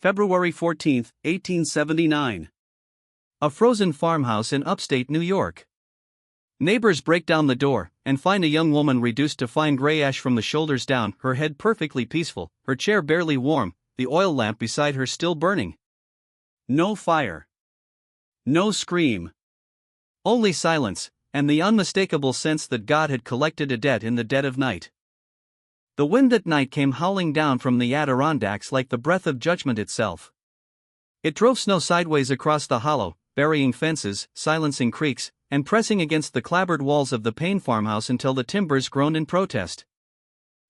February 14, 1879. A frozen farmhouse in upstate New York. Neighbors break down the door and find a young woman reduced to fine gray ash from the shoulders down, her head perfectly peaceful, her chair barely warm, the oil lamp beside her still burning. No fire. No scream. Only silence, and the unmistakable sense that God had collected a debt in the dead of night. The wind at night came howling down from the Adirondacks like the breath of judgment itself. It drove snow sideways across the hollow, burying fences, silencing creaks, and pressing against the clapboard walls of the Payne farmhouse until the timbers groaned in protest.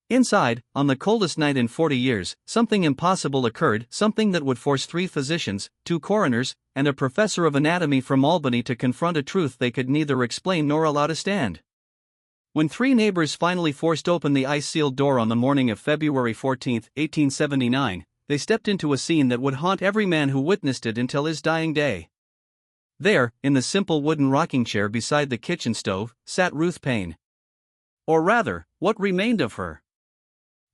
Inside, on the coldest night in 40 years, something impossible occurred, something that would force 3 physicians, 2 coroners, and a professor of anatomy from Albany to confront a truth they could neither explain nor allow to stand. When 3 neighbors finally forced open the ice-sealed door on the morning of February 14, 1879, they stepped into a scene that would haunt every man who witnessed it until his dying day. There, in the simple wooden rocking chair beside the kitchen stove, sat Ruth Payne. Or rather, what remained of her.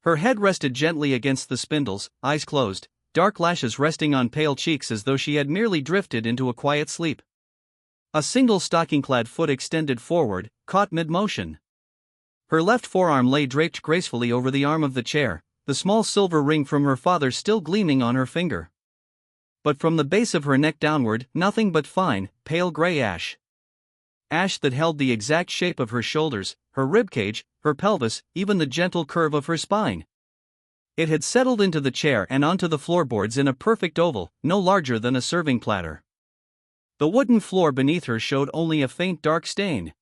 Her head rested gently against the spindles, eyes closed, dark lashes resting on pale cheeks as though she had merely drifted into a quiet sleep. A single stocking-clad foot extended forward, caught mid-motion. Her left forearm lay draped gracefully over the arm of the chair, the small silver ring from her father still gleaming on her finger. But from the base of her neck downward, nothing but fine, pale gray ash. Ash that held the exact shape of her shoulders, her ribcage, her pelvis, even the gentle curve of her spine. It had settled into the chair and onto the floorboards in a perfect oval, no larger than a serving platter. The wooden floor beneath her showed only a faint dark stain.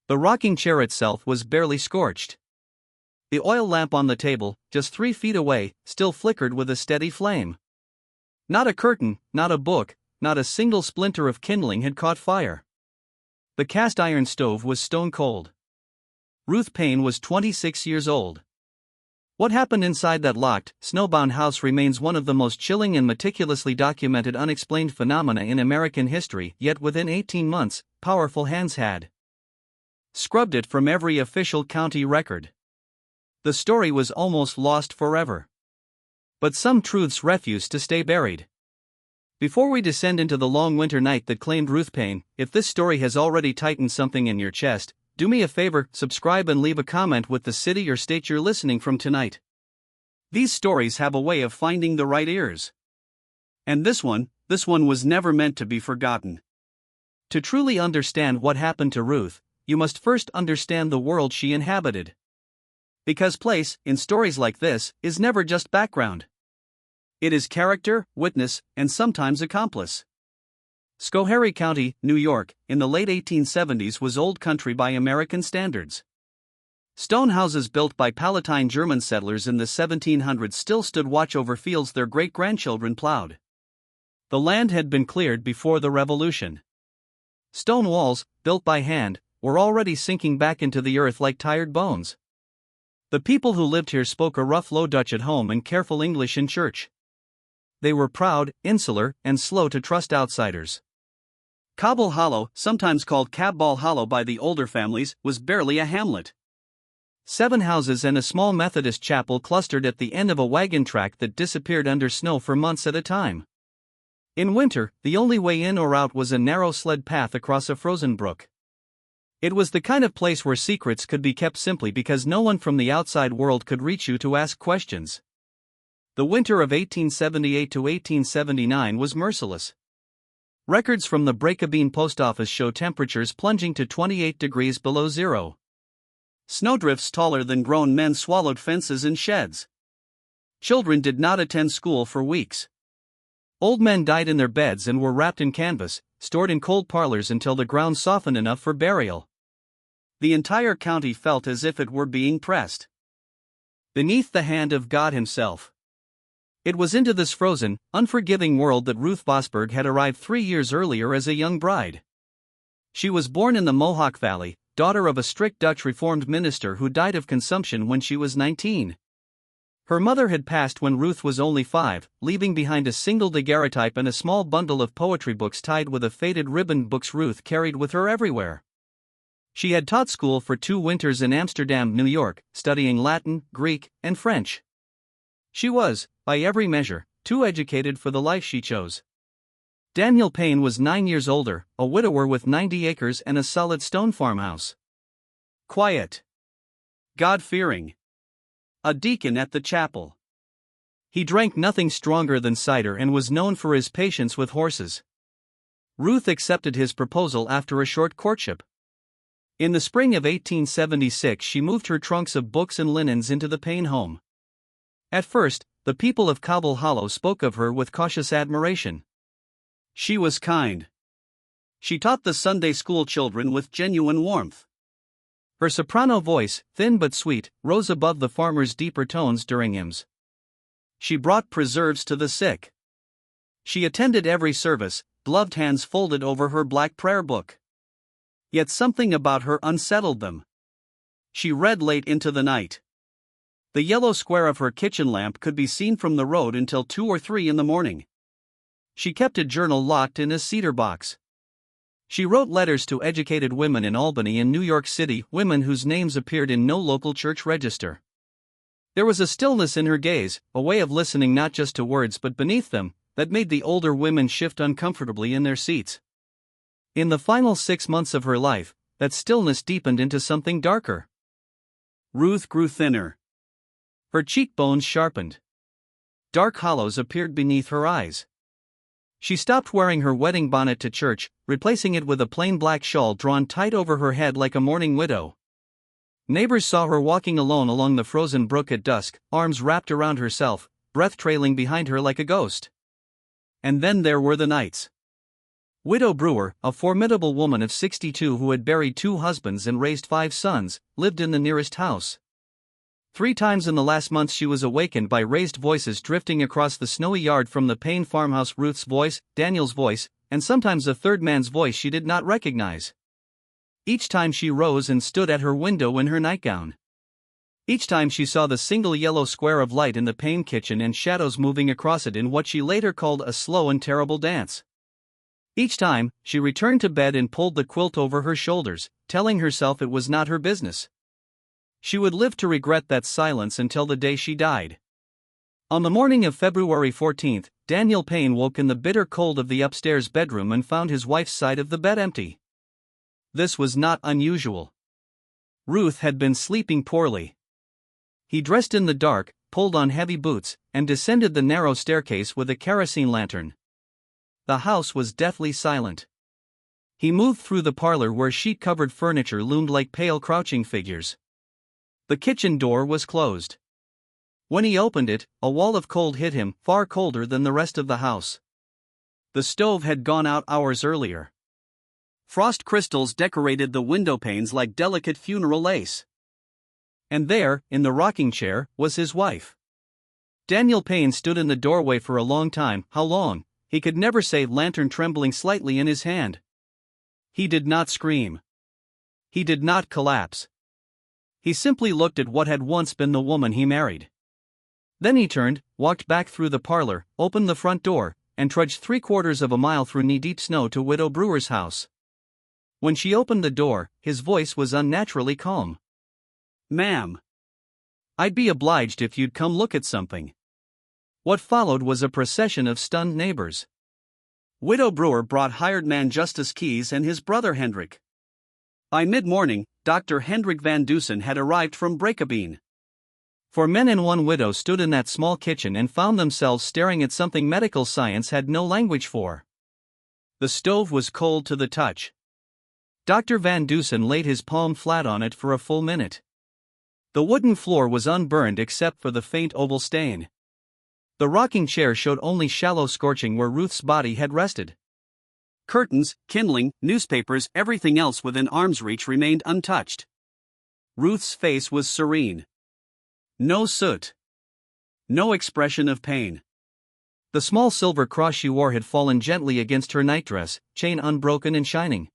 The rocking chair itself was barely scorched. The oil lamp on the table, just 3 feet away, still flickered with a steady flame. Not a curtain, not a book, not a single splinter of kindling had caught fire. The cast iron stove was stone cold. Ruth Payne was 26 years old. What happened inside that locked, snowbound house remains one of the most chilling and meticulously documented unexplained phenomena in American history, yet within 18 months, powerful hands had scrubbed it from every official county record. The story was almost lost forever. But some truths refused to stay buried. Before we descend into the long winter night that claimed Ruth Payne, if this story has already tightened something in your chest, do me a favor, subscribe and leave a comment with the city or state you're listening from tonight. These stories have a way of finding the right ears. And this one was never meant to be forgotten. To truly understand what happened to Ruth, you must first understand the world she inhabited. Because place, in stories like this, is never just background. It is character, witness, and sometimes accomplice. Schoharie County, New York, in the late 1870s was old country by American standards. Stone houses built by Palatine German settlers in the 1700s still stood watch over fields their great-grandchildren plowed. The land had been cleared before the Revolution. Stone walls, built by hand, were already sinking back into the earth like tired bones. The people who lived here spoke a rough Low Dutch at home and careful English in church. They were proud, insular, and slow to trust outsiders. Cobble Hollow, sometimes called Cabball Hollow by the older families, was barely a hamlet. 7 houses and a small Methodist chapel clustered at the end of a wagon track that disappeared under snow for months at a time. In winter, the only way in or out was a narrow sled path across a frozen brook. It was the kind of place where secrets could be kept simply because no one from the outside world could reach you to ask questions. The winter of 1878 to 1879 was merciless. Records from the Break-A-Bean post office show temperatures plunging to 28 degrees below zero. Snowdrifts taller than grown men swallowed fences and sheds. Children did not attend school for weeks. Old men died in their beds and were wrapped in canvas, stored in cold parlors until the ground softened enough for burial. The entire county felt as if it were being pressed beneath the hand of God Himself. It was into this frozen, unforgiving world that Ruth Vosberg had arrived 3 years earlier as a young bride. She was born in the Mohawk Valley, daughter of a strict Dutch Reformed minister who died of consumption when she was 19. Her mother had passed when Ruth was only 5, leaving behind a single daguerreotype and a small bundle of poetry books tied with a faded ribbon. Books Ruth carried with her everywhere. She had taught school for 2 winters in Amsterdam, New York, studying Latin, Greek, and French. She was, by every measure, too educated for the life she chose. Daniel Payne was 9 years older, a widower with 90 acres and a solid stone farmhouse. Quiet. God-fearing. A deacon at the chapel. He drank nothing stronger than cider and was known for his patience with horses. Ruth accepted his proposal after a short courtship. In the spring of 1876 she moved her trunks of books and linens into the Payne home. At first, the people of Cobble Hollow spoke of her with cautious admiration. She was kind. She taught the Sunday school children with genuine warmth. Her soprano voice, thin but sweet, rose above the farmer's deeper tones during hymns. She brought preserves to the sick. She attended every service, gloved hands folded over her black prayer book. Yet something about her unsettled them. She read late into the night. The yellow square of her kitchen lamp could be seen from the road until 2 or 3 in the morning. She kept a journal locked in a cedar box. She wrote letters to educated women in Albany and New York City, women whose names appeared in no local church register. There was a stillness in her gaze, a way of listening not just to words but beneath them, that made the older women shift uncomfortably in their seats. In the final 6 months of her life, that stillness deepened into something darker. Ruth grew thinner. Her cheekbones sharpened. Dark hollows appeared beneath her eyes. She stopped wearing her wedding bonnet to church, replacing it with a plain black shawl drawn tight over her head like a mourning widow. Neighbors saw her walking alone along the frozen brook at dusk, arms wrapped around herself, breath trailing behind her like a ghost. And then there were the nights. Widow Brewer, a formidable woman of 62 who had buried 2 husbands and raised 5 sons, lived in the nearest house. 3 times in the last month she was awakened by raised voices drifting across the snowy yard from the Payne farmhouse. Ruth's voice, Daniel's voice, and sometimes a third man's voice she did not recognize. Each time she rose and stood at her window in her nightgown. Each time she saw the single yellow square of light in the Payne kitchen and shadows moving across it in what she later called a slow and terrible dance. Each time, she returned to bed and pulled the quilt over her shoulders, telling herself it was not her business. She would live to regret that silence until the day she died. On the morning of February 14, Daniel Payne woke in the bitter cold of the upstairs bedroom and found his wife's side of the bed empty. This was not unusual. Ruth had been sleeping poorly. He dressed in the dark, pulled on heavy boots, and descended the narrow staircase with a kerosene lantern. The house was deathly silent. He moved through the parlor where sheet-covered furniture loomed like pale crouching figures. The kitchen door was closed. When he opened it, a wall of cold hit him, far colder than the rest of the house. The stove had gone out hours earlier. Frost crystals decorated the window panes like delicate funeral lace. And there, in the rocking chair, was his wife. Daniel Payne stood in the doorway for a long time. How long? He could never say, lantern trembling slightly in his hand. He did not scream. He did not collapse. He simply looked at what had once been the woman he married. Then he turned, walked back through the parlor, opened the front door, and trudged 3/4 of a mile through knee-deep snow to Widow Brewer's house. When she opened the door, his voice was unnaturally calm. "Ma'am, I'd be obliged if you'd come look at something." What followed was a procession of stunned neighbors. Widow Brewer brought hired man Justus Keys and his brother Hendrik. By mid-morning, Dr. Hendrik Van Dusen had arrived from Brakebeen. 4 men and 1 widow stood in that small kitchen and found themselves staring at something medical science had no language for. The stove was cold to the touch. Dr. Van Dusen laid his palm flat on it for a full minute. The wooden floor was unburned except for the faint oval stain. The rocking chair showed only shallow scorching where Ruth's body had rested. Curtains, kindling, newspapers, everything else within arm's reach remained untouched. Ruth's face was serene. No soot. No expression of pain. The small silver cross she wore had fallen gently against her nightdress, chain unbroken and shining.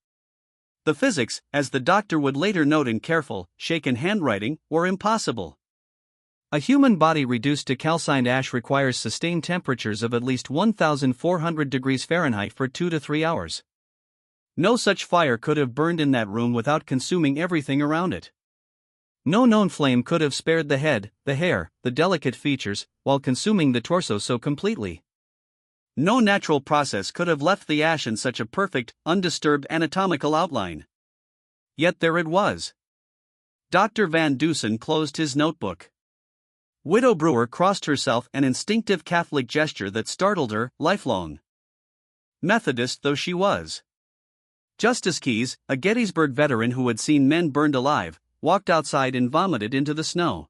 The physics, as the doctor would later note in careful, shaken handwriting, were impossible. A human body reduced to calcined ash requires sustained temperatures of at least 1,400 degrees Fahrenheit for 2 to 3 hours. No such fire could have burned in that room without consuming everything around it. No known flame could have spared the head, the hair, the delicate features, while consuming the torso so completely. No natural process could have left the ash in such a perfect, undisturbed anatomical outline. Yet there it was. Dr. Van Dusen closed his notebook. Widow Brewer crossed herself, an instinctive Catholic gesture that startled her, lifelong Methodist though she was. Justice Keyes, a Gettysburg veteran who had seen men burned alive, walked outside and vomited into the snow.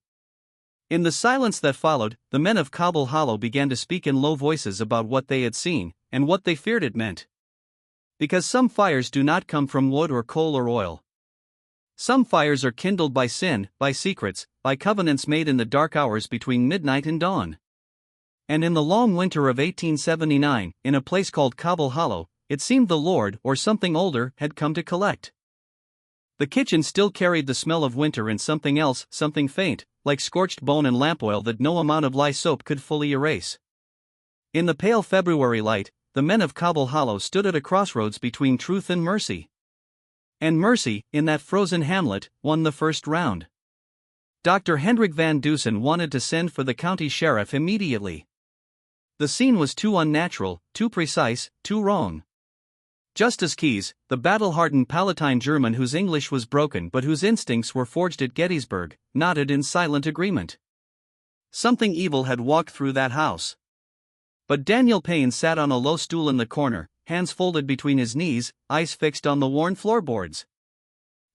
In the silence that followed, the men of Cobble Hollow began to speak in low voices about what they had seen, and what they feared it meant. Because some fires do not come from wood or coal or oil. Some fires are kindled by sin, by secrets, by covenants made in the dark hours between midnight and dawn. And in the long winter of 1879, in a place called Cobble Hollow, it seemed the Lord, or something older, had come to collect. The kitchen still carried the smell of winter and something else, something faint, like scorched bone and lamp oil that no amount of lye soap could fully erase. In the pale February light, the men of Cobble Hollow stood at a crossroads between truth and mercy. And mercy, in that frozen hamlet, won the first round. Dr. Hendrik Van Dusen wanted to send for the county sheriff immediately. The scene was too unnatural, too precise, too wrong. Justice Keyes, the battle-hardened Palatine German whose English was broken but whose instincts were forged at Gettysburg, nodded in silent agreement. Something evil had walked through that house. But Daniel Payne sat on a low stool in the corner, hands folded between his knees, eyes fixed on the worn floorboards.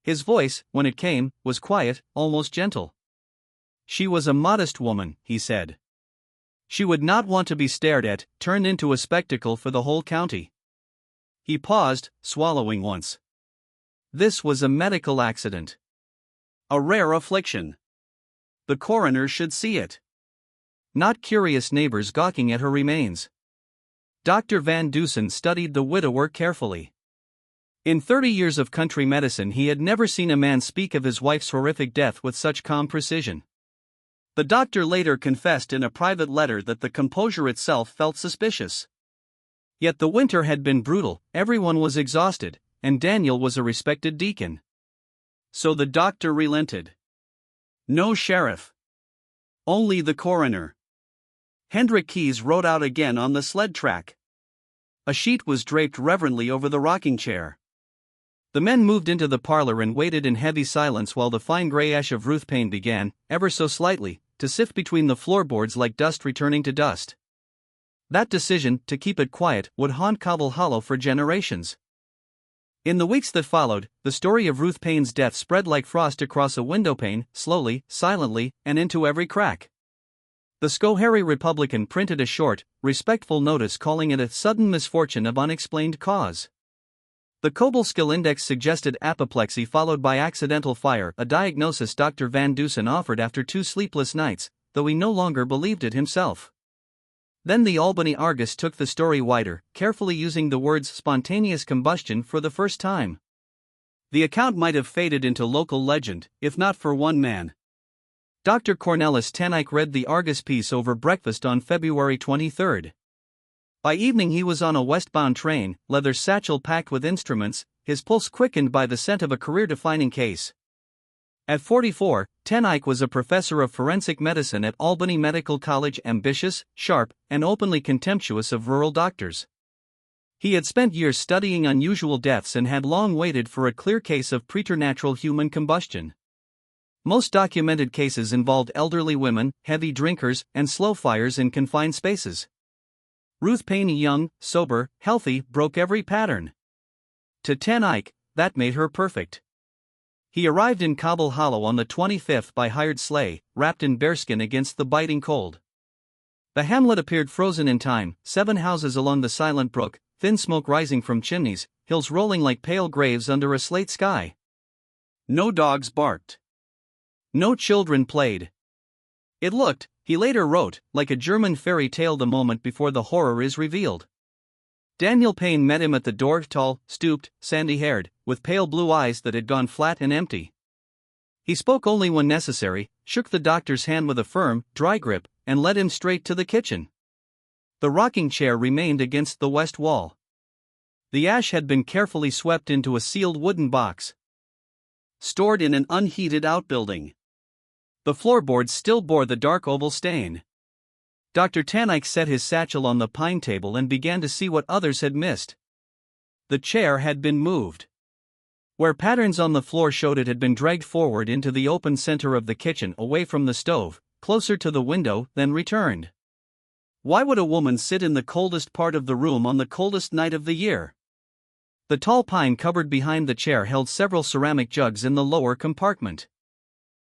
His voice, when it came, was quiet, almost gentle. She was a modest woman, he said. She would not want to be stared at, turned into a spectacle for the whole county. He paused, swallowing once. This was a medical accident. A rare affliction. The coroner should see it. Not curious neighbors gawking at her remains. Dr. Van Dusen studied the widower carefully. In 30 years of country medicine he had never seen a man speak of his wife's horrific death with such calm precision. The doctor later confessed in a private letter that the composure itself felt suspicious. Yet the winter had been brutal, everyone was exhausted, and Daniel was a respected deacon. So the doctor relented. No sheriff. Only the coroner. Hendrik Keyes rode out again on the sled track. A sheet was draped reverently over the rocking chair. The men moved into the parlor and waited in heavy silence while the fine gray ash of Ruth Payne began, ever so slightly, to sift between the floorboards like dust returning to dust. That decision, to keep it quiet, would haunt Cobble Hollow for generations. In the weeks that followed, the story of Ruth Payne's death spread like frost across a windowpane, slowly, silently, and into every crack. The Schoharie Republican printed a short, respectful notice calling it a sudden misfortune of unexplained cause. The Combustion index suggested apoplexy followed by accidental fire, a diagnosis Dr. Van Dusen offered after 2 sleepless nights, though he no longer believed it himself. Then the Albany Argus took the story wider, carefully using the words spontaneous combustion for the first time. The account might have faded into local legend, if not for one man. Dr. Cornelis Ten Eyck read the Argus piece over breakfast on February 23. By evening he was on a westbound train, leather satchel packed with instruments, his pulse quickened by the scent of a career-defining case. At 44, Ten Eyck was a professor of forensic medicine at Albany Medical College, ambitious, sharp, and openly contemptuous of rural doctors. He had spent years studying unusual deaths and had long waited for a clear case of preternatural human combustion. Most documented cases involved elderly women, heavy drinkers, and slow fires in confined spaces. Ruth Payne, young, sober, healthy, broke every pattern. To Ten Eyck, that made her perfect. He arrived in Cobble Hollow on the 25th by hired sleigh, wrapped in bearskin against the biting cold. The hamlet appeared frozen in time, 7 houses along the silent brook, thin smoke rising from chimneys, hills rolling like pale graves under a slate sky. No dogs barked. No children played. It looked, he later wrote, like a German fairy tale the moment before the horror is revealed. Daniel Payne met him at the door, tall, stooped, sandy-haired, with pale blue eyes that had gone flat and empty. He spoke only when necessary, shook the doctor's hand with a firm, dry grip, and led him straight to the kitchen. The rocking chair remained against the west wall. The ash had been carefully swept into a sealed wooden box, stored in an unheated outbuilding. The floorboards still bore the dark oval stain. Dr. Tanike set his satchel on the pine table and began to see what others had missed. The chair had been moved. Where patterns on the floor showed it had been dragged forward into the open center of the kitchen, away from the stove, closer to the window, then returned. Why would a woman sit in the coldest part of the room on the coldest night of the year? The tall pine cupboard behind the chair held several ceramic jugs in the lower compartment.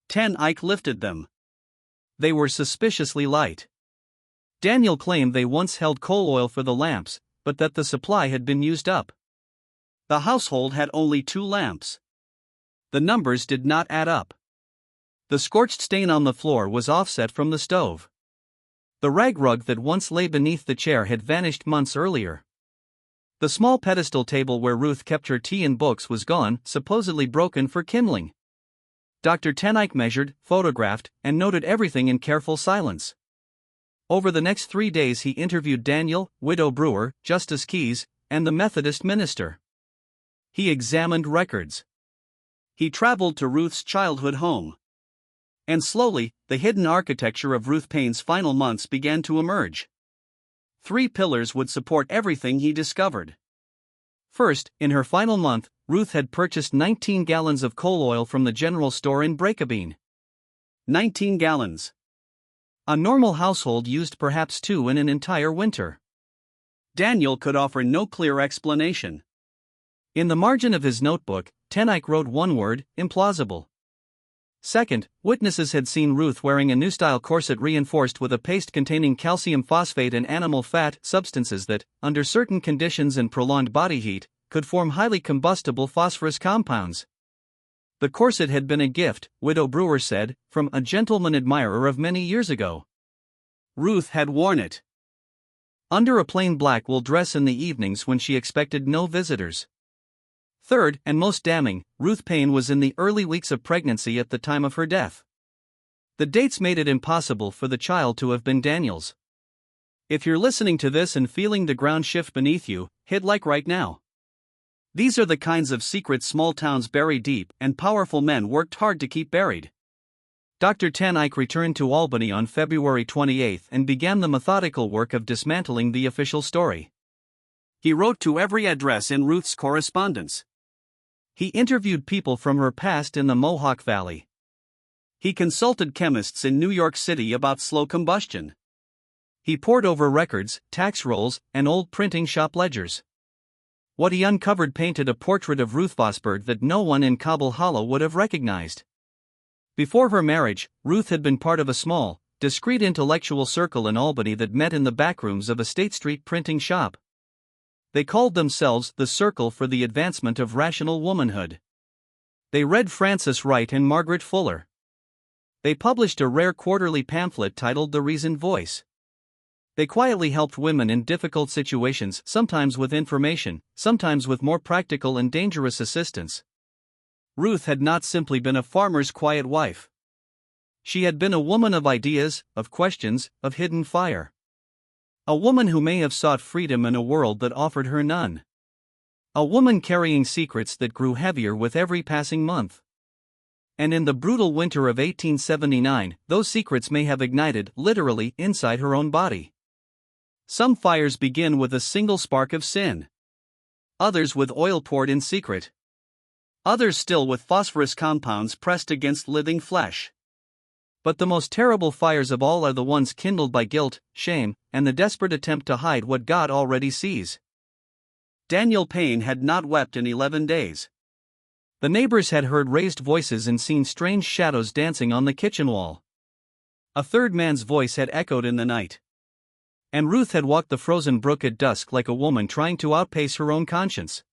Tanike lifted them. They were suspiciously light. Daniel claimed they once held coal oil for the lamps, but that the supply had been used up. The household had only 2 lamps. The numbers did not add up. The scorched stain on the floor was offset from the stove. The rag rug that once lay beneath the chair had vanished months earlier. The small pedestal table where Ruth kept her tea and books was gone, supposedly broken for kindling. Dr. Tanike measured, photographed, and noted everything in careful silence. Over the next 3 days he interviewed Daniel, Widow Brewer, Justice Keyes, and the Methodist minister. He examined records. He traveled to Ruth's childhood home. And slowly, the hidden architecture of Ruth Payne's final months began to emerge. 3 pillars would support everything he discovered. First, in her final month, Ruth had purchased 19 gallons of coal oil from the general store in Breakabeen. 19 gallons. A normal household used perhaps 2 in an entire winter. Daniel could offer no clear explanation. In the margin of his notebook, Tanike wrote one word: implausible. Second, witnesses had seen Ruth wearing a new-style corset reinforced with a paste containing calcium phosphate and animal fat, substances that, under certain conditions and prolonged body heat, could form highly combustible phosphorus compounds. The corset had been a gift, Widow Brewer said, from a gentleman admirer of many years ago. Ruth had worn it under a plain black wool dress in the evenings when she expected no visitors. Third, and most damning, Ruth Payne was in the early weeks of pregnancy at the time of her death. The dates made it impossible for the child to have been Daniel's. If you're listening to this and feeling the ground shift beneath you, hit like right now. These are the kinds of secrets small towns bury deep and powerful men worked hard to keep buried. Dr. Tanike returned to Albany on February 28 and began the methodical work of dismantling the official story. He wrote to every address in Ruth's correspondence. He interviewed people from her past in the Mohawk Valley. He consulted chemists in New York City about slow combustion. He pored over records, tax rolls, and old printing shop ledgers. What he uncovered painted a portrait of Ruth Vosberg that no one in Cobble Hollow would have recognized. Before her marriage, Ruth had been part of a small, discreet intellectual circle in Albany that met in the backrooms of a State Street printing shop. They called themselves the Circle for the Advancement of Rational Womanhood. They read Frances Wright and Margaret Fuller. They published a rare quarterly pamphlet titled The Reasoned Voice. They quietly helped women in difficult situations, sometimes with information, sometimes with more practical and dangerous assistance. Ruth had not simply been a farmer's quiet wife. She had been a woman of ideas, of questions, of hidden fire. A woman who may have sought freedom in a world that offered her none. A woman carrying secrets that grew heavier with every passing month. And in the brutal winter of 1879, those secrets may have ignited, literally, inside her own body. Some fires begin with a single spark of sin. Others with oil poured in secret. Others still with phosphorus compounds pressed against living flesh. But the most terrible fires of all are the ones kindled by guilt, shame, and the desperate attempt to hide what God already sees. Daniel Payne had not wept in 11 days. The neighbors had heard raised voices and seen strange shadows dancing on the kitchen wall. A third man's voice had echoed in the night. And Ruth had walked the frozen brook at dusk like a woman trying to outpace her own conscience.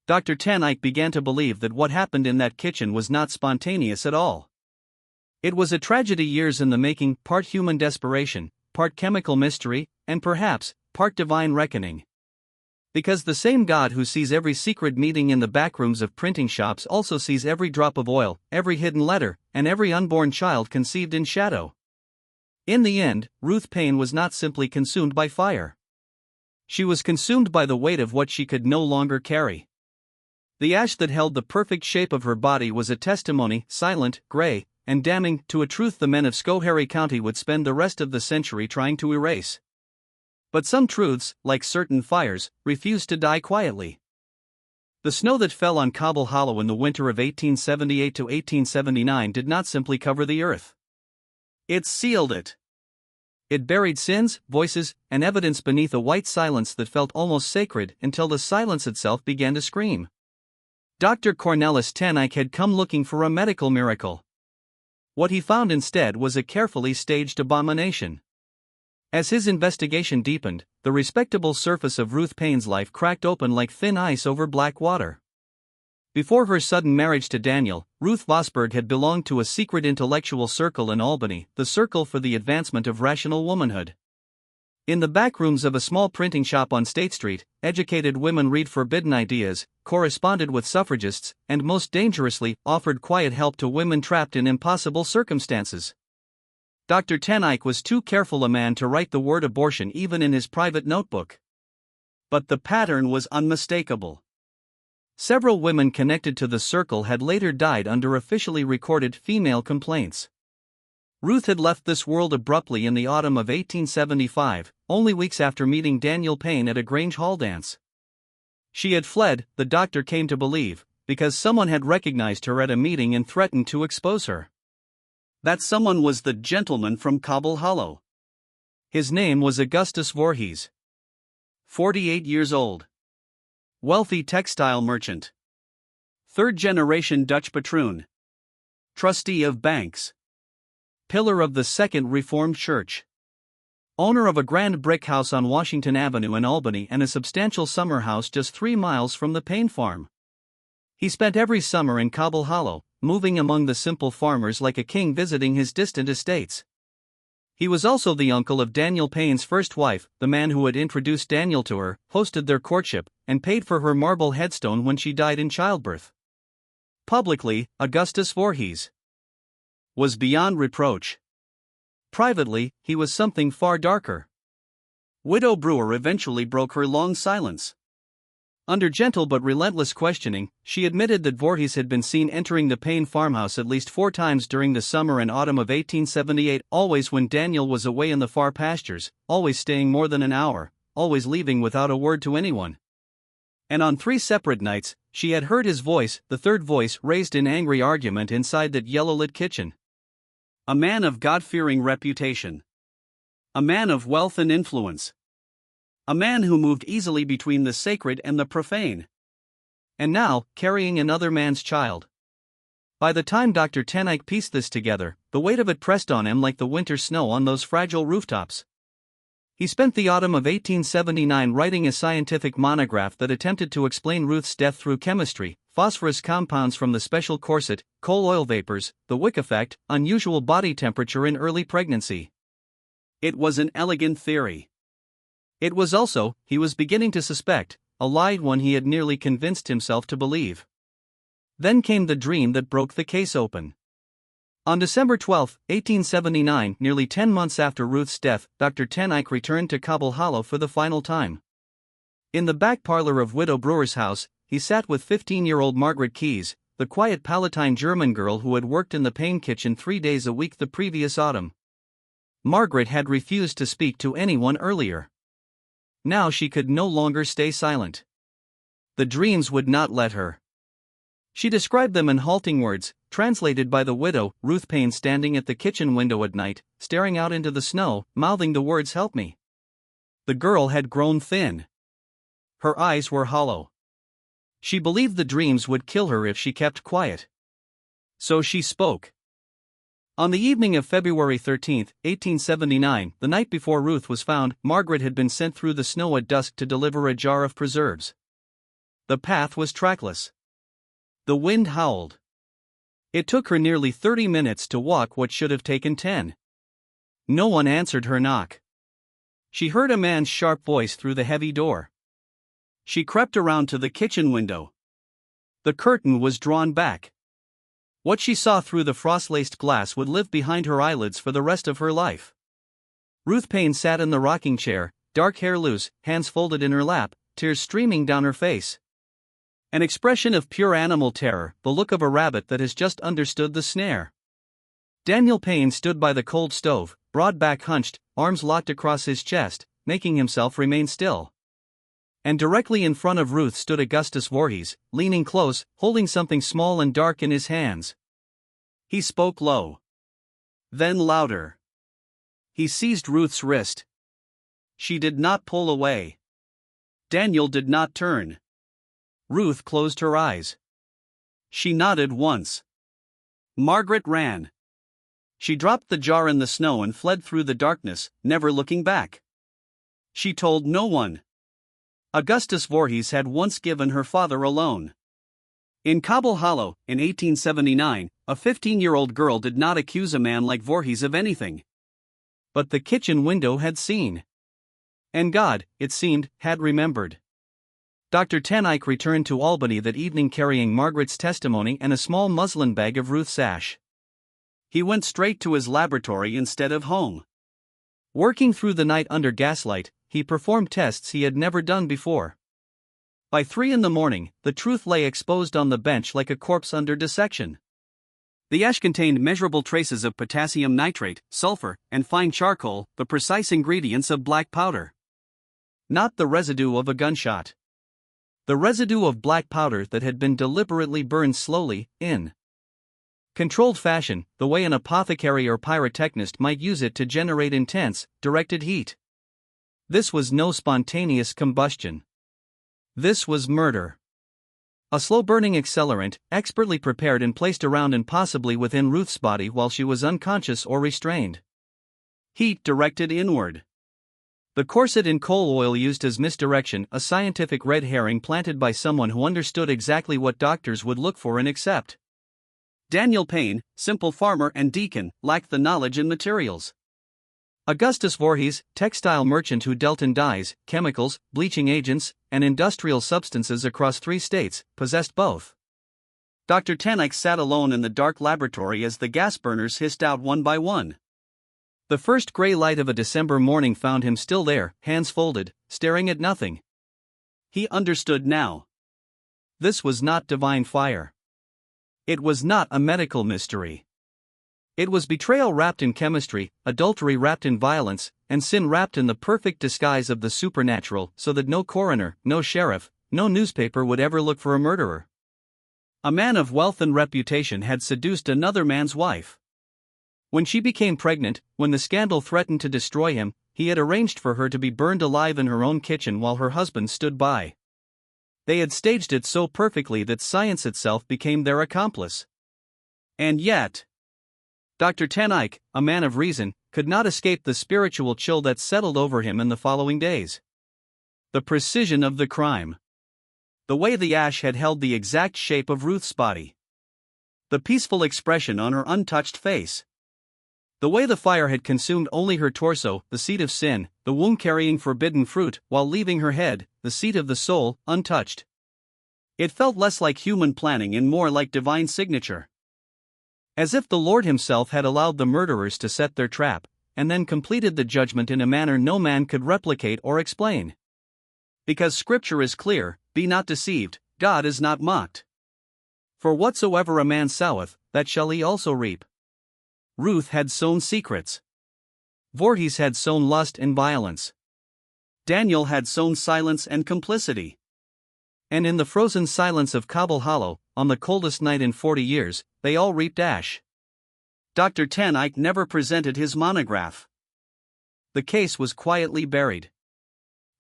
Dr. Tanike began to believe that what happened in that kitchen was not spontaneous at all. It was a tragedy years in the making, part human desperation, part chemical mystery, and perhaps, part divine reckoning. Because the same God who sees every secret meeting in the backrooms of printing shops also sees every drop of oil, every hidden letter, and every unborn child conceived in shadow. In the end, Ruth Payne was not simply consumed by fire. She was consumed by the weight of what she could no longer carry. The ash that held the perfect shape of her body was a testimony, silent, gray, and damning to a truth the men of Schoharie County would spend the rest of the century trying to erase. But some truths, like certain fires, refused to die quietly. The snow that fell on Cobble Hollow in the winter of 1878 to 1879 did not simply cover the earth. It sealed it. It buried sins, voices, and evidence beneath a white silence that felt almost sacred until the silence itself began to scream. Dr. Cornelis ten Eyck had come looking for a medical miracle. What he found instead was a carefully staged abomination. As his investigation deepened, the respectable surface of Ruth Payne's life cracked open like thin ice over black water. Before her sudden marriage to Daniel, Ruth Vosberg had belonged to a secret intellectual circle in Albany, the Circle for the Advancement of Rational Womanhood. In the back rooms of a small printing shop on State Street, educated women read forbidden ideas, corresponded with suffragists, and most dangerously, offered quiet help to women trapped in impossible circumstances. Dr. ten Eyck was too careful a man to write the word abortion even in his private notebook. But the pattern was unmistakable. Several women connected to the circle had later died under officially recorded female complaints. Ruth had left this world abruptly in the autumn of 1875, only weeks after meeting Daniel Payne at a Grange Hall dance. She had fled, the doctor came to believe, because someone had recognized her at a meeting and threatened to expose her. That someone was the gentleman from Cobble Hollow. His name was Augustus Voorhees. 48 years old. Wealthy textile merchant. Third-generation Dutch patroon. Trustee of banks. Pillar of the Second Reformed Church. Owner of a grand brick house on Washington Avenue in Albany and a substantial summer house just 3 miles from the Payne farm. He spent every summer in Cobble Hollow, moving among the simple farmers like a king visiting his distant estates. He was also the uncle of Daniel Payne's first wife, the man who had introduced Daniel to her, hosted their courtship, and paid for her marble headstone when she died in childbirth. Publicly, Augustus Voorhees was beyond reproach. Privately, he was something far darker. Widow Brewer eventually broke her long silence. Under gentle but relentless questioning, she admitted that Voorhees had been seen entering the Payne farmhouse at least 4 times during the summer and autumn of 1878, always when Daniel was away in the far pastures, always staying more than an hour, always leaving without a word to anyone. And on 3 separate nights, she had heard his voice, the third voice, raised in angry argument inside that yellow-lit kitchen. A man of God-fearing reputation. A man of wealth and influence. A man who moved easily between the sacred and the profane. And now, carrying another man's child. By the time Dr. ten Eyck pieced this together, the weight of it pressed on him like the winter snow on those fragile rooftops. He spent the autumn of 1879 writing a scientific monograph that attempted to explain Ruth's death through chemistry, phosphorus compounds from the special corset, coal oil vapors, the wick effect, unusual body temperature in early pregnancy. It was an elegant theory. It was also, he was beginning to suspect, a lied one he had nearly convinced himself to believe. Then came the dream that broke the case open. On December 12, 1879, nearly 10 months after Ruth's death, Dr. ten Eyck returned to Cobble Hollow for the final time. In the back parlor of Widow Brewer's house, he sat with 15-year-old Margaret Keyes, the quiet Palatine German girl who had worked in the Payne kitchen 3 days a week the previous autumn. Margaret had refused to speak to anyone earlier. Now she could no longer stay silent. The dreams would not let her. She described them in halting words, translated by the widow, Ruth Payne, standing at the kitchen window at night, staring out into the snow, mouthing the words, "Help me." The girl had grown thin. Her eyes were hollow. She believed the dreams would kill her if she kept quiet. So she spoke. On the evening of February 13, 1879, the night before Ruth was found, Margaret had been sent through the snow at dusk to deliver a jar of preserves. The path was trackless. The wind howled. It took her nearly 30 minutes to walk what should have taken 10. No one answered her knock. She heard a man's sharp voice through the heavy door. She crept around to the kitchen window. The curtain was drawn back. What she saw through the frost-laced glass would live behind her eyelids for the rest of her life. Ruth Payne sat in the rocking chair, dark hair loose, hands folded in her lap, tears streaming down her face. An expression of pure animal terror, the look of a rabbit that has just understood the snare. Daniel Payne stood by the cold stove, broad back hunched, arms locked across his chest, making himself remain still. And directly in front of Ruth stood Augustus Voorhees, leaning close, holding something small and dark in his hands. He spoke low. Then louder. He seized Ruth's wrist. She did not pull away. Daniel did not turn. Ruth closed her eyes. She nodded once. Margaret ran. She dropped the jar in the snow and fled through the darkness, never looking back. She told no one. Augustus Voorhees had once given her father a loan. In Cobble Hollow, in 1879, a 15-year-old girl did not accuse a man like Voorhees of anything. But the kitchen window had seen. And God, it seemed, had remembered. Dr. Ten Eyck returned to Albany that evening carrying Margaret's testimony and a small muslin bag of Ruth's ash. He went straight to his laboratory instead of home. Working through the night under gaslight, he performed tests he had never done before. By 3 a.m, the truth lay exposed on the bench like a corpse under dissection. The ash contained measurable traces of potassium nitrate, sulfur, and fine charcoal, the precise ingredients of black powder. Not the residue of a gunshot. The residue of black powder that had been deliberately burned slowly, in controlled fashion, the way an apothecary or pyrotechnist might use it to generate intense, directed heat. This was no spontaneous combustion. This was murder. A slow-burning accelerant, expertly prepared and placed around and possibly within Ruth's body while she was unconscious or restrained. Heat directed inward. The corset in coal oil used as misdirection, a scientific red herring planted by someone who understood exactly what doctors would look for and accept. Daniel Payne, simple farmer and deacon, lacked the knowledge and materials. Augustus Voorhees, textile merchant who dealt in dyes, chemicals, bleaching agents, and industrial substances across 3 states, possessed both. Dr. Ten Eyck sat alone in the dark laboratory as the gas burners hissed out one by one. The first gray light of a December morning found him still there, hands folded, staring at nothing. He understood now. This was not divine fire. It was not a medical mystery. It was betrayal wrapped in chemistry, adultery wrapped in violence, and sin wrapped in the perfect disguise of the supernatural, so that no coroner, no sheriff, no newspaper would ever look for a murderer. A man of wealth and reputation had seduced another man's wife. When she became pregnant, when the scandal threatened to destroy him, he had arranged for her to be burned alive in her own kitchen while her husband stood by. They had staged it so perfectly that science itself became their accomplice. And yet, Dr. Ten Eyck, a man of reason, could not escape the spiritual chill that settled over him in the following days. The precision of the crime. The way the ash had held the exact shape of Ruth's body. The peaceful expression on her untouched face. The way the fire had consumed only her torso, the seat of sin, the womb carrying forbidden fruit, while leaving her head, the seat of the soul, untouched. It felt less like human planning and more like divine signature. As if the Lord himself had allowed the murderers to set their trap, and then completed the judgment in a manner no man could replicate or explain. Because Scripture is clear, be not deceived, God is not mocked. For whatsoever a man soweth, that shall he also reap. Ruth had sown secrets. Voorhees had sown lust and violence. Daniel had sown silence and complicity. And in the frozen silence of Cobble Hollow, on the coldest night in 40 years, they all reaped ash. Dr. Ten Eyck never presented his monograph. The case was quietly buried.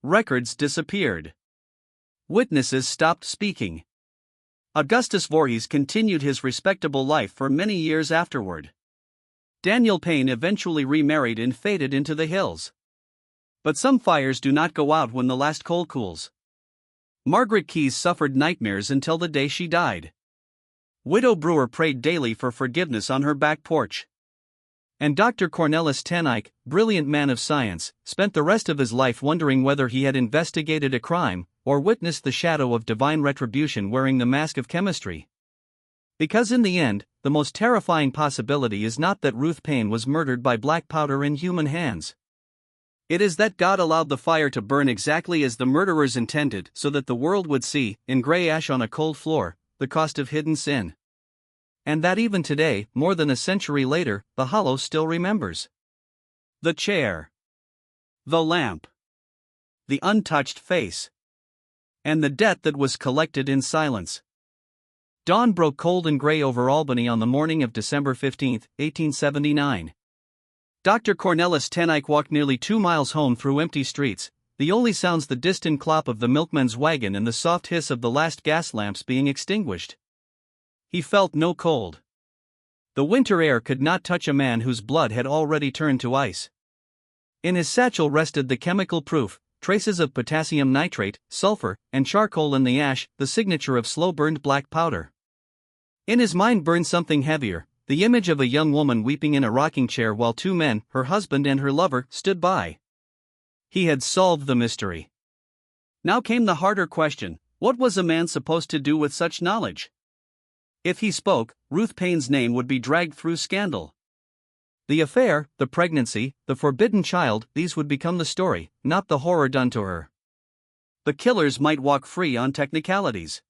Records disappeared. Witnesses stopped speaking. Augustus Voorhees continued his respectable life for many years afterward. Daniel Payne eventually remarried and faded into the hills. But some fires do not go out when the last coal cools. Margaret Keyes suffered nightmares until the day she died. Widow Brewer prayed daily for forgiveness on her back porch. And Dr. Cornelis Ten Eyck, brilliant man of science, spent the rest of his life wondering whether he had investigated a crime, or witnessed the shadow of divine retribution wearing the mask of chemistry. Because in the end, the most terrifying possibility is not that Ruth Payne was murdered by black powder in human hands. It is that God allowed the fire to burn exactly as the murderers intended so that the world would see, in gray ash on a cold floor, the cost of hidden sin. and that even today, more than a century later, the hollow still remembers. The chair, the lamp, the untouched face, and the debt that was collected in silence. Dawn broke cold and gray over Albany on the morning of December 15, 1879. Dr. Cornelis ten Eyck walked nearly 2 miles home through empty streets, the only sounds the distant clop of the milkman's wagon and the soft hiss of the last gas lamps being extinguished. He felt no cold. The winter air could not touch a man whose blood had already turned to ice. In his satchel rested the chemical proof, traces of potassium nitrate, sulfur, and charcoal in the ash, the signature of slow-burned black powder. In his mind burned something heavier, the image of a young woman weeping in a rocking chair while 2 men, her husband and her lover, stood by. He had solved the mystery. Now came the harder question: what was a man supposed to do with such knowledge? If he spoke, Ruth Payne's name would be dragged through scandal. The affair, the pregnancy, the forbidden child, these would become the story, not the horror done to her. The killers might walk free on technicalities.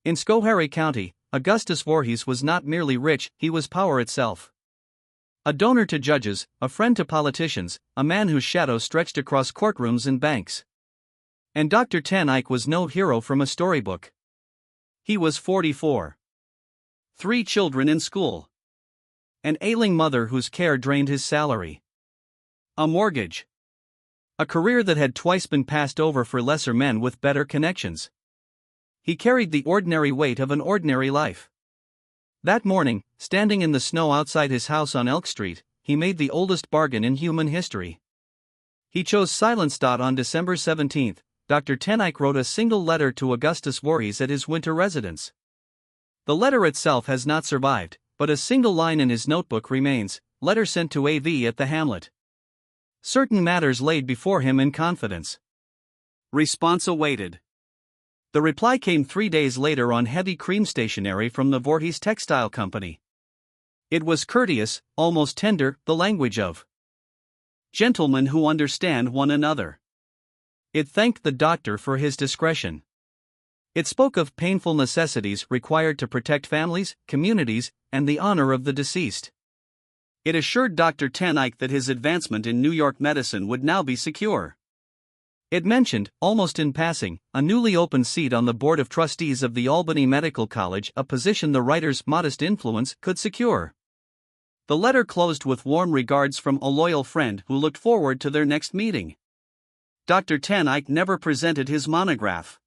In Schoharie County, Augustus Voorhees was not merely rich, he was power itself. A donor to judges, a friend to politicians, a man whose shadow stretched across courtrooms and banks. And Dr. ten Eyck was no hero from a storybook. He was 44. 3 children in school. An ailing mother whose care drained his salary. A mortgage. A career that had twice been passed over for lesser men with better connections. He carried the ordinary weight of an ordinary life. That morning, standing in the snow outside his house on Elk Street, he made the oldest bargain in human history. He chose silence. On December 17, Dr. ten Eyck wrote a single letter to Augustus Voorhees at his winter residence. The letter itself has not survived, but a single line in his notebook remains: letter sent to A.V. at the Hamlet. Certain matters laid before him in confidence. Response awaited. The reply came 3 days later on heavy cream stationery from the Voorhees Textile Company. It was courteous, almost tender, the language of gentlemen who understand one another. It thanked the doctor for his discretion. It spoke of painful necessities required to protect families, communities, and the honor of the deceased. It assured Dr. ten Eyck that his advancement in New York medicine would now be secure. It mentioned, almost in passing, a newly opened seat on the Board of Trustees of the Albany Medical College, a position the writer's modest influence could secure. The letter closed with warm regards from a loyal friend who looked forward to their next meeting. Dr. ten Eyck never presented his monograph.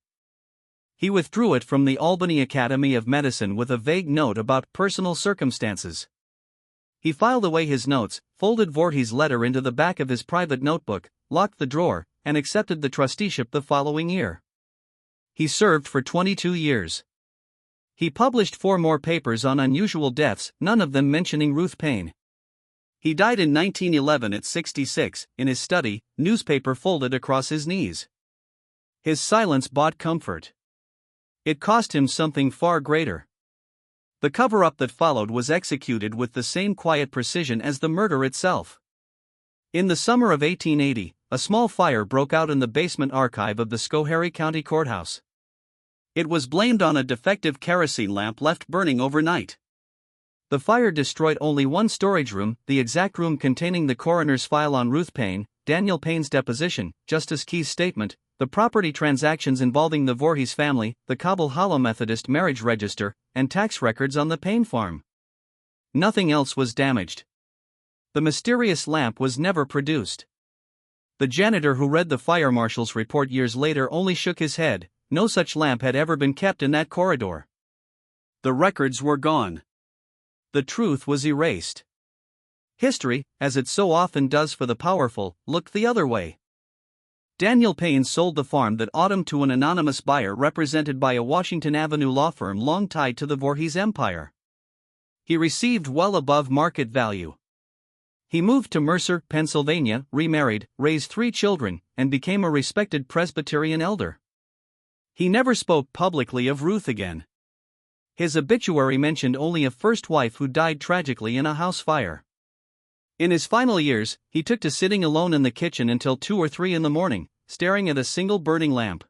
He withdrew it from the Albany Academy of Medicine with a vague note about personal circumstances. He filed away his notes, folded Voorhees' letter into the back of his private notebook, locked the drawer, and accepted the trusteeship the following year. He served for 22 years. He published 4 more papers on unusual deaths, none of them mentioning Ruth Payne. He died in 1911 at 66, in his study, newspaper folded across his knees. His silence bought comfort. It cost him something far greater. The cover-up that followed was executed with the same quiet precision as the murder itself. In the summer of 1880, a small fire broke out in the basement archive of the Schoharie County Courthouse. It was blamed on a defective kerosene lamp left burning overnight. The fire destroyed only one storage room, the exact room containing the coroner's file on Ruth Payne, Daniel Payne's deposition, Justice Key's statement, the property transactions involving the Voorhees family, the Cobble Hollow Methodist marriage register, and tax records on the Payne farm. Nothing else was damaged. The mysterious lamp was never produced. The janitor who read the fire marshal's report years later only shook his head. No such lamp had ever been kept in that corridor. The records were gone. The truth was erased. History, as it so often does for the powerful, looked the other way. Daniel Payne sold the farm that autumn to an anonymous buyer represented by a Washington Avenue law firm long tied to the Voorhees empire. He received well above market value. He moved to Mercer, Pennsylvania, remarried, raised 3 children, and became a respected Presbyterian elder. He never spoke publicly of Ruth again. His obituary mentioned only a first wife who died tragically in a house fire. In his final years, he took to sitting alone in the kitchen until 2 or 3 in the morning, staring at a single burning lamp.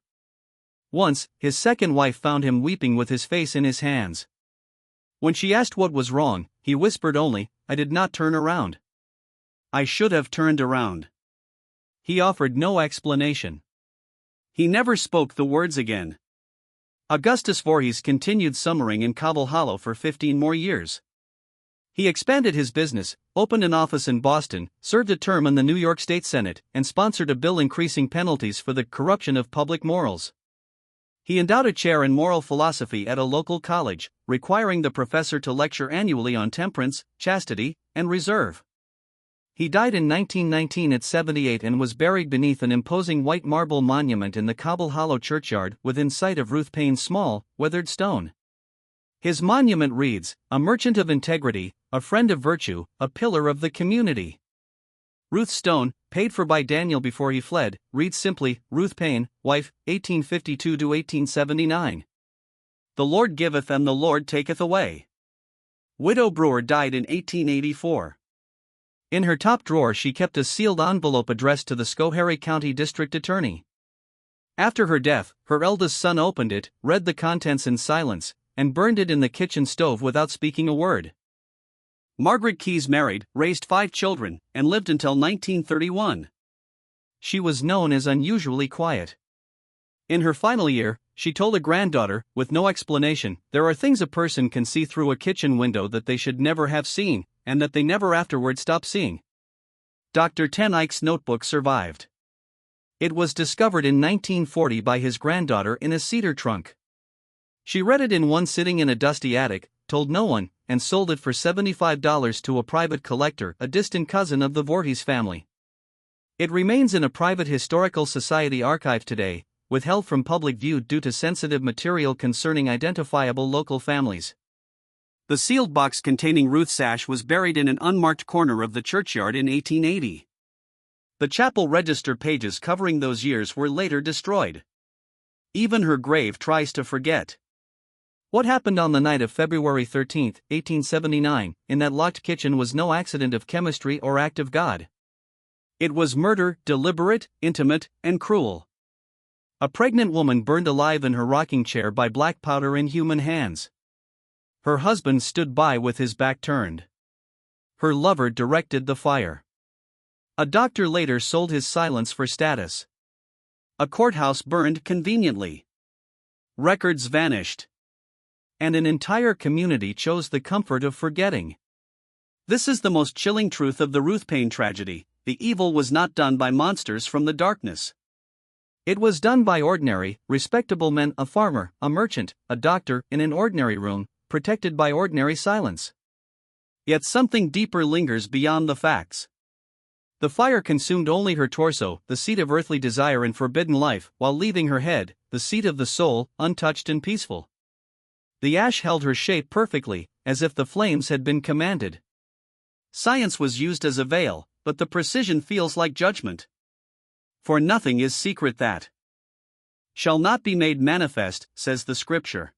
Once, his second wife found him weeping with his face in his hands. When she asked what was wrong, he whispered only, "I did not turn around. I should have turned around." He offered no explanation. He never spoke the words again. Augustus Voorhees continued summering in Cobble Hollow for 15 more years. He expanded his business, opened an office in Boston, served a term in the New York State Senate, and sponsored a bill increasing penalties for the corruption of public morals. He endowed a chair in moral philosophy at a local college, requiring the professor to lecture annually on temperance, chastity, and reserve. He died in 1919 at 78 and was buried beneath an imposing white marble monument in the Cobble Hollow churchyard within sight of Ruth Payne's small, weathered stone. His monument reads, "A merchant of integrity, a friend of virtue, a pillar of the community." Ruth's stone, paid for by Daniel before he fled, reads simply, "Ruth Payne, wife, 1852–1879. The Lord giveth and the Lord taketh away." Widow Brewer died in 1884. In her top drawer she kept a sealed envelope addressed to the Schoharie County District Attorney. After her death, her eldest son opened it, read the contents in silence, and burned it in the kitchen stove without speaking a word. Margaret Keyes married, raised 5 children, and lived until 1931. She was known as unusually quiet. In her final year, she told a granddaughter, with no explanation, "There are things a person can see through a kitchen window that they should never have seen, and that they never afterward stop seeing." Dr. Ten Eyck's notebook survived. It was discovered in 1940 by his granddaughter in a cedar trunk. She read it in one sitting in a dusty attic, told no one, and sold it for $75 to a private collector, a distant cousin of the Voorhees family. It remains in a private historical society archive today, withheld from public view due to sensitive material concerning identifiable local families. The sealed box containing Ruth's ash was buried in an unmarked corner of the churchyard in 1880. The chapel register pages covering those years were later destroyed. Even her grave tries to forget. What happened on the night of February 13, 1879, in that locked kitchen was no accident of chemistry or act of God. It was murder, deliberate, intimate, and cruel. A pregnant woman burned alive in her rocking chair by black powder in human hands. Her husband stood by with his back turned. Her lover directed the fire. A doctor later sold his silence for status. A courthouse burned conveniently. Records vanished. And an entire community chose the comfort of forgetting. This is the most chilling truth of the Ruth Payne tragedy: the evil was not done by monsters from the darkness. It was done by ordinary, respectable men, a farmer, a merchant, a doctor, in an ordinary room, protected by ordinary silence. Yet something deeper lingers beyond the facts. The fire consumed only her torso, the seat of earthly desire and forbidden life, while leaving her head, the seat of the soul, untouched and peaceful. The ash held her shape perfectly, as if the flames had been commanded. Science was used as a veil, but the precision feels like judgment. For nothing is secret that shall not be made manifest, says the scripture.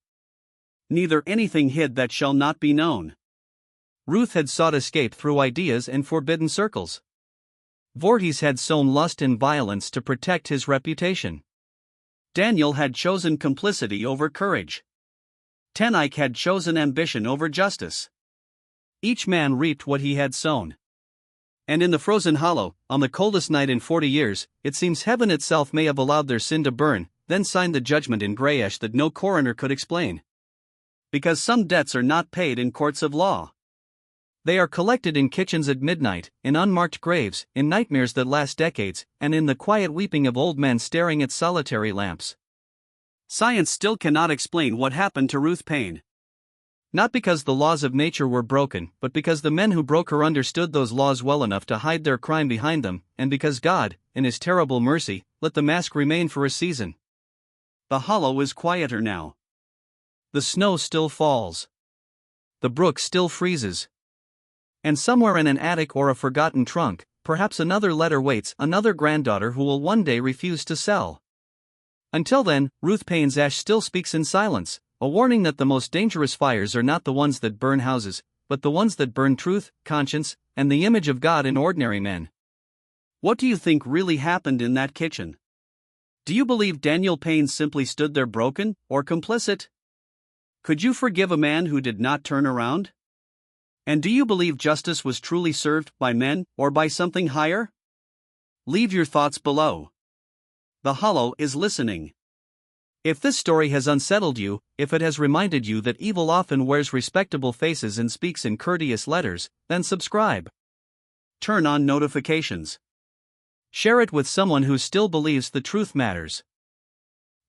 Neither anything hid that shall not be known. Ruth had sought escape through ideas and forbidden circles. Voorhees had sown lust and violence to protect his reputation. Daniel had chosen complicity over courage. Ten Eyck had chosen ambition over justice. Each man reaped what he had sown. And in the frozen hollow, on the coldest night in 40 years, it seems heaven itself may have allowed their sin to burn, then signed the judgment in gray ash that no coroner could explain. Because some debts are not paid in courts of law. They are collected in kitchens at midnight, in unmarked graves, in nightmares that last decades, and in the quiet weeping of old men staring at solitary lamps. Science still cannot explain what happened to Ruth Payne. Not because the laws of nature were broken, but because the men who broke her understood those laws well enough to hide their crime behind them, and because God, in His terrible mercy, let the mask remain for a season. The hollow is quieter now. The snow still falls. The brook still freezes. And somewhere in an attic or a forgotten trunk, perhaps another letter waits, another granddaughter who will one day refuse to sell. Until then, Ruth Payne's ash still speaks in silence, a warning that the most dangerous fires are not the ones that burn houses, but the ones that burn truth, conscience, and the image of God in ordinary men. What do you think really happened in that kitchen? Do you believe Daniel Payne simply stood there broken, or complicit? Could you forgive a man who did not turn around? And do you believe justice was truly served by men or by something higher? Leave your thoughts below. The Hollow is listening. If this story has unsettled you, if it has reminded you that evil often wears respectable faces and speaks in courteous letters, then subscribe. Turn on notifications. Share it with someone who still believes the truth matters.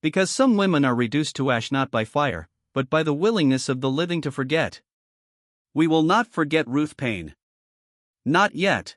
Because some women are reduced to ash not by fire, but by the willingness of the living to forget. We will not forget Ruth Payne. Not yet.